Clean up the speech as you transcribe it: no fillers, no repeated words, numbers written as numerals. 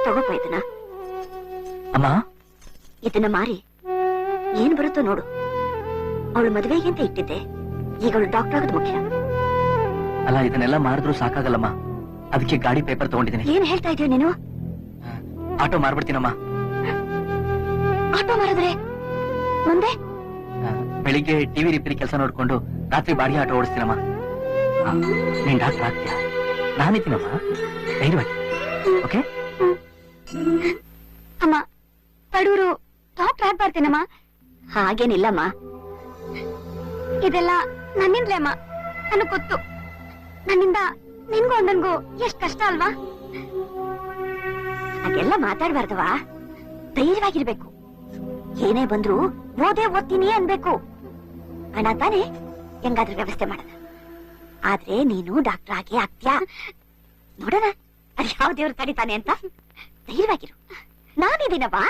ತಗೋಪ ಇದನ್ನ. ಅಮ್ಮ, ಇದನ್ನ ಮಾರಿ ಏನ್ ಬರುತ್ತೋ ನೋಡು. ಅವಳು ಮದುವೆಗೆ ಅಂತ ಇಟ್ಟಿದ್ದೆ, ಈಗ ಅವಳು ಡಾಕ್ಟರ್ ಆಗೋದು ಮುಖ್ಯ. ಅಲ್ಲ, ಇದನ್ನೆಲ್ಲ ಮಾರಿದ್ರು ಸಾಕಾಗಲ್ಲಮ್ಮ, ಅದಕ್ಕೆ ಗಾಡಿ ಪೇಪರ್ ತಗೊಂಡಿದ್ದೀನಿ. ಏನ್ ಹೇಳ್ತಾ ಇದೀಯ ನೀನು? ಆಟೋ ಮಾರ್ಬಿಡ್ತೀನಮ್ಮ. ಆಟೋ ಮಾರಿದ್ರೆ ಮುಂದೆ ಬೆಳಿಗ್ಗೆ ಟಿವಿ ರಿಪೇರಿ ಕೆಲಸ ನೋಡ್ಕೊಂಡು ರಾತ್ರಿ ಬಾಡಿಗೆ ಆಟೋ ಓಡಿಸ್ತೀನಮ್ಮ. ನೀನ್ ಡಾಕ್ಟರ್ ಆಗ್ತೀಯ, ನಾನಿದ್ದೀನಮ್ಮ, ಧೈರ್ಯವಾಗಿ. ಓಕೆ ಅಮ್ಮ, ಬಡವರು ಡಾಕ್ಟರ್ ಆಗ್ಬಾರ್ದೇನಮ್ಮ. ಹಾಗೇನಿಲ್ಲಮ್ಮ, ಇದೆಲ್ಲ ನನ್ನಿಂದಲೇ ಅಮ್ಮ. ನನಗ್ ಗೊತ್ತು, ನನ್ನಿಂದ ನಿನ್ಗೂ ನನ್ಗೂ ಎಷ್ಟ್ ಕಷ್ಟ ಅಲ್ವಾ? ಹಾಗೆಲ್ಲ ಮಾತಾಡ್ಬಾರ್ದವಾ, ಧೈರ್ಯವಾಗಿರ್ಬೇಕು. ಏನೇ ಬಂದ್ರು ಓದ್ತೀನಿ ಅನ್ಬೇಕು. ಹಣ ತಾನೇ ಹೆಂಗಾದ್ರೂ ವ್ಯವಸ್ಥೆ ಮಾಡೋಣ. ಆದ್ರೆ ನೀನು ಡಾಕ್ಟರ್ ಆಗಿ ಆಗ್ತೀಯಾ ನೋಡೋಣ, ಅದು ಯಾವ ದೇವ್ರು ತಡಿತಾನೆ ಅಂತ. ಧೈರ್ಯವಾಗಿರು, ನಾನಿದ್ದೀನವಾ.